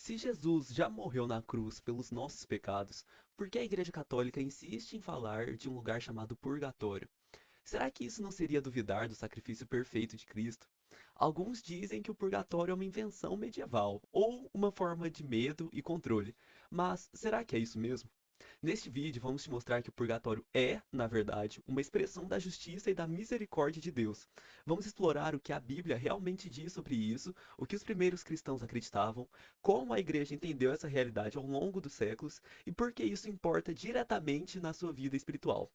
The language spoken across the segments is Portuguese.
Se Jesus já morreu na cruz pelos nossos pecados, por que a Igreja Católica insiste em falar de um lugar chamado purgatório? Será que isso não seria duvidar do sacrifício perfeito de Cristo? Alguns dizem que o purgatório é uma invenção medieval ou uma forma de medo e controle. Mas será que é isso mesmo? Neste vídeo, vamos te mostrar que o purgatório é, na verdade, uma expressão da justiça e da misericórdia de Deus. Vamos explorar o que a Bíblia realmente diz sobre isso, o que os primeiros cristãos acreditavam, como a igreja entendeu essa realidade ao longo dos séculos e por que isso importa diretamente na sua vida espiritual.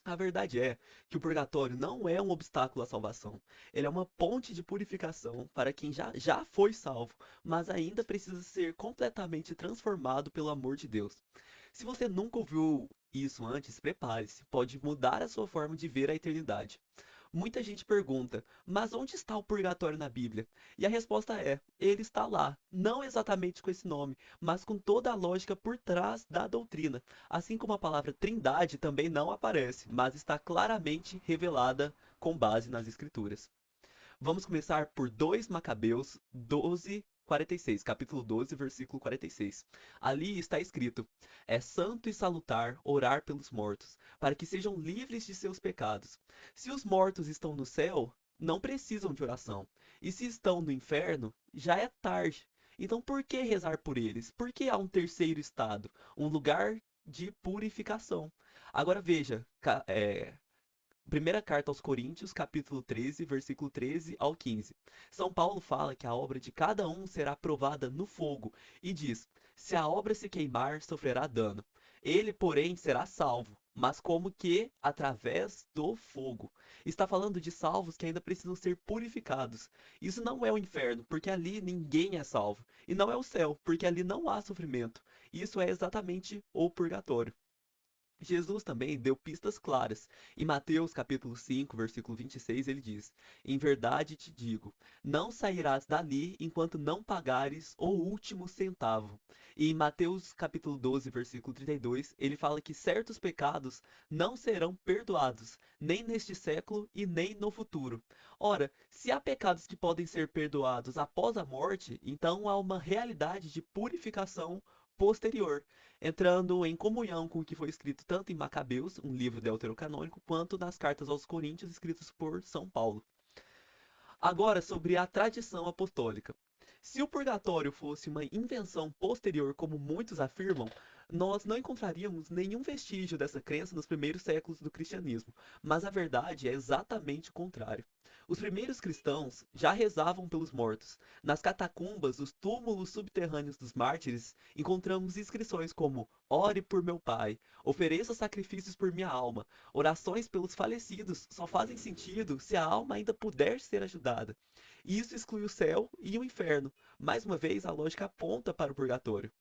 A verdade é que o purgatório não é um obstáculo à salvação. Ele é uma ponte de purificação para quem já foi salvo, mas ainda precisa ser completamente transformado pelo amor de Deus. Se você nunca ouviu isso antes, prepare-se, pode mudar a sua forma de ver a eternidade. Muita gente pergunta, mas onde está o purgatório na Bíblia? E a resposta é: ele está lá, não exatamente com esse nome, mas com toda a lógica por trás da doutrina. Assim como a palavra trindade também não aparece, mas está claramente revelada com base nas Escrituras. Vamos começar por 2 Macabeus 12:46, capítulo 12, versículo 46. Ali está escrito: É santo e salutar orar pelos mortos, para que sejam livres de seus pecados. Se os mortos estão no céu, não precisam de oração. E se estão no inferno, já é tarde. Então por que rezar por eles? Por que há um terceiro estado, um lugar de purificação? Agora veja, Primeira carta aos Coríntios, capítulo 13, versículo 13 ao 15. São Paulo fala que a obra de cada um será provada no fogo e diz: se a obra se queimar, sofrerá dano. Ele, porém, será salvo, mas como que através do fogo. Está falando de salvos que ainda precisam ser purificados. Isso não é o inferno, porque ali ninguém é salvo. E não é o céu, porque ali não há sofrimento. Isso é exatamente o purgatório. Jesus também deu pistas claras. Em Mateus capítulo 5, versículo 26, ele diz: Em verdade te digo, não sairás dali enquanto não pagares o último centavo. E em Mateus capítulo 12, versículo 32, ele fala que certos pecados não serão perdoados, nem neste século e nem no futuro. Ora, se há pecados que podem ser perdoados após a morte, então há uma realidade de purificação posterior, entrando em comunhão com o que foi escrito tanto em Macabeus, um livro deuterocanônico, quanto nas cartas aos Coríntios escritas por São Paulo. Agora, sobre a tradição apostólica. Se o purgatório fosse uma invenção posterior, como muitos afirmam, nós não encontraríamos nenhum vestígio dessa crença nos primeiros séculos do cristianismo, mas a verdade é exatamente o contrário. Os primeiros cristãos já rezavam pelos mortos. Nas catacumbas, os túmulos subterrâneos dos mártires, encontramos inscrições como: Ore por meu pai, ofereça sacrifícios por minha alma. Orações pelos falecidos só fazem sentido se a alma ainda puder ser ajudada. E isso exclui o céu e o inferno. Mais uma vez, a lógica aponta para o purgatório.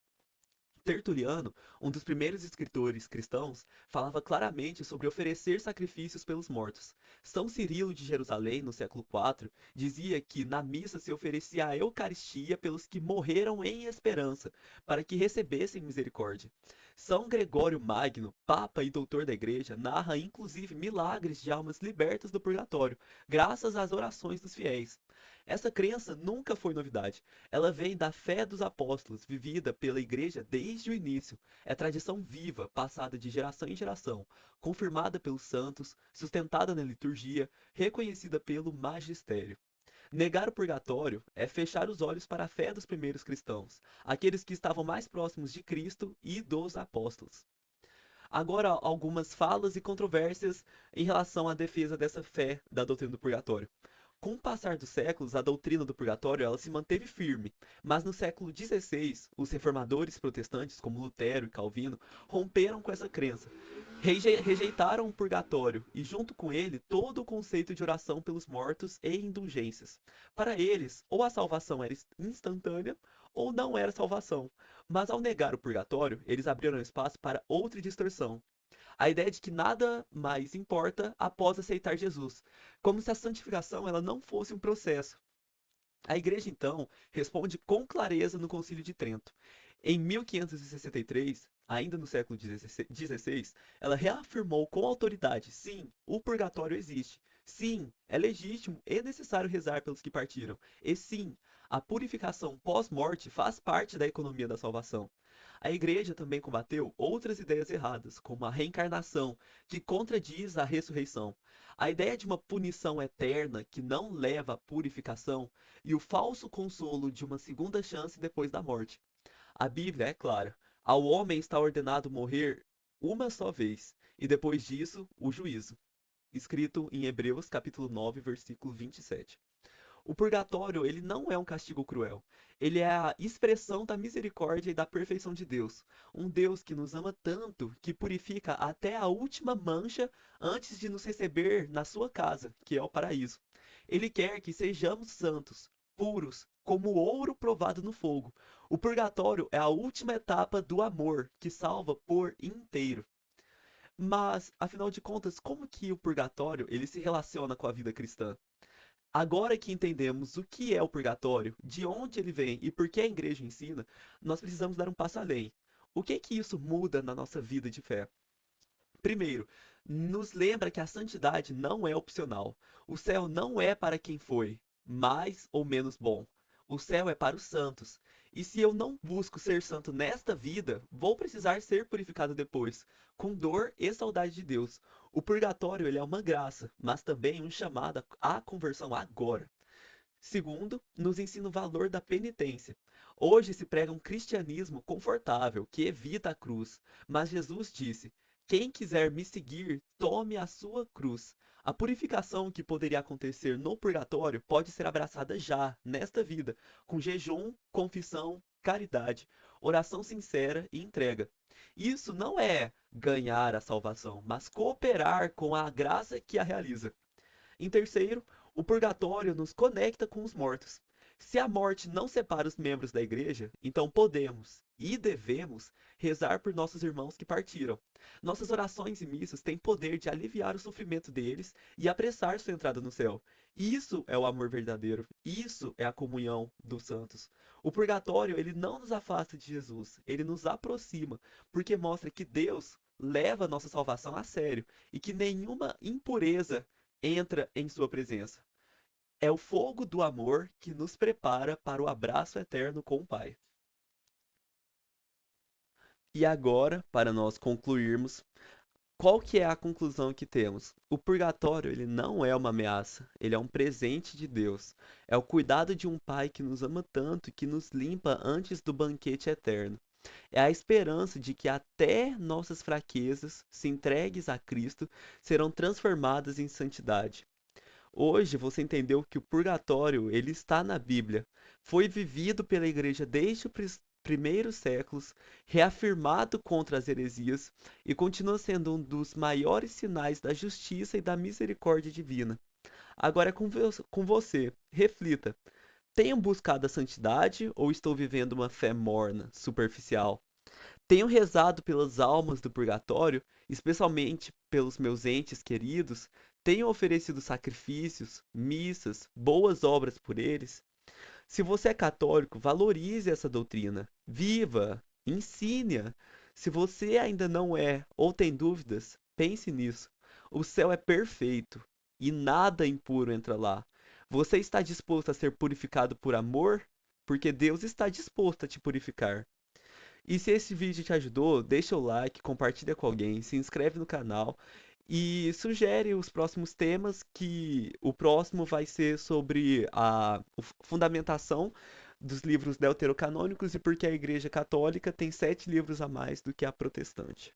Tertuliano, um dos primeiros escritores cristãos, falava claramente sobre oferecer sacrifícios pelos mortos. São Cirilo de Jerusalém, no século IV, dizia que na missa se oferecia a Eucaristia pelos que morreram em esperança, para que recebessem misericórdia. São Gregório Magno, Papa e doutor da Igreja, narra inclusive milagres de almas libertas do purgatório, graças às orações dos fiéis. Essa crença nunca foi novidade. Ela vem da fé dos apóstolos, vivida pela igreja desde o início. É tradição viva, passada de geração em geração, confirmada pelos santos, sustentada na liturgia, reconhecida pelo magistério. Negar o purgatório é fechar os olhos para a fé dos primeiros cristãos, aqueles que estavam mais próximos de Cristo e dos apóstolos. Agora, algumas falas e controvérsias em relação à defesa dessa fé da doutrina do purgatório. Com o passar dos séculos, a doutrina do purgatório ela se manteve firme, mas no século XVI, os reformadores protestantes, como Lutero e Calvino, romperam com essa crença, rejeitaram o purgatório e, junto com ele, todo o conceito de oração pelos mortos e indulgências. Para eles, ou a salvação era instantânea, ou não era salvação. Mas ao negar o purgatório, eles abriram espaço para outra distorção, a ideia de que nada mais importa após aceitar Jesus, como se a santificação ela não fosse um processo. A igreja, então, responde com clareza no Concílio de Trento. Em 1563, ainda no século XVI, ela reafirmou com autoridade: sim, o purgatório existe. Sim, é legítimo e necessário rezar pelos que partiram. E sim, A purificação pós-morte faz parte da economia da salvação. A igreja também combateu outras ideias erradas, como a reencarnação, que contradiz a ressurreição, a ideia de uma punição eterna que não leva à purificação e o falso consolo de uma segunda chance depois da morte. A Bíblia é clara: ao homem está ordenado morrer uma só vez, e depois disso, o juízo. Escrito em Hebreus capítulo 9, versículo 27. O purgatório, ele não é um castigo cruel. Ele é a expressão da misericórdia e da perfeição de Deus. Um Deus que nos ama tanto que purifica até a última mancha antes de nos receber na sua casa, que é o paraíso. Ele quer que sejamos santos, puros, como ouro provado no fogo. O purgatório é a última etapa do amor que salva por inteiro. Mas, afinal de contas, como que o purgatório ele se relaciona com a vida cristã? Agora que entendemos o que é o purgatório, de onde ele vem e por que a igreja ensina, nós precisamos dar um passo além. O que que isso muda na nossa vida de fé? Primeiro, nos lembra que a santidade não é opcional. O céu não é para quem foi mais ou menos bom. O céu é para os santos. E se eu não busco ser santo nesta vida, vou precisar ser purificado depois, com dor e saudade de Deus. O purgatório ele é uma graça, mas também um chamado à conversão agora. Segundo, nos ensina o valor da penitência. Hoje se prega um cristianismo confortável, que evita a cruz. Mas Jesus disse: quem quiser me seguir, tome a sua cruz. A purificação que poderia acontecer no purgatório pode ser abraçada já, nesta vida, com jejum, confissão, caridade, oração sincera e entrega. Isso não é ganhar a salvação, mas cooperar com a graça que a realiza. Em terceiro, o purgatório nos conecta com os mortos. Se a morte não separa os membros da igreja, então podemos e devemos rezar por nossos irmãos que partiram. Nossas orações e missas têm poder de aliviar o sofrimento deles e apressar sua entrada no céu. Isso é o amor verdadeiro. Isso é a comunhão dos santos. O purgatório, ele não nos afasta de Jesus, ele nos aproxima, porque mostra que Deus leva a nossa salvação a sério e que nenhuma impureza entra em sua presença. É o fogo do amor que nos prepara para o abraço eterno com o Pai. E agora, para nós concluirmos, qual que é a conclusão que temos? O purgatório, ele não é uma ameaça, ele é um presente de Deus. É o cuidado de um Pai que nos ama tanto e que nos limpa antes do banquete eterno. É a esperança de que até nossas fraquezas, se entregues a Cristo, serão transformadas em santidade. Hoje você entendeu que o purgatório, ele está na Bíblia. Foi vivido pela igreja desde os primeiros séculos, reafirmado contra as heresias e continua sendo um dos maiores sinais da justiça e da misericórdia divina. Agora é com você. Reflita. Tenho buscado a santidade ou estou vivendo uma fé morna, superficial? Tenho rezado pelas almas do purgatório, especialmente pelos meus entes queridos. Tenho oferecido sacrifícios, missas, boas obras por eles. Se você é católico, valorize essa doutrina. Viva, ensine-a. Se você ainda não é ou tem dúvidas, pense nisso. O céu é perfeito e nada impuro entra lá. Você está disposto a ser purificado por amor? Porque Deus está disposto a te purificar. E se esse vídeo te ajudou, deixa o like, compartilha com alguém, se inscreve no canal e sugere os próximos temas, que o próximo vai ser sobre a fundamentação dos livros deuterocanônicos e porque a Igreja Católica tem 7 livros a mais do que a protestante.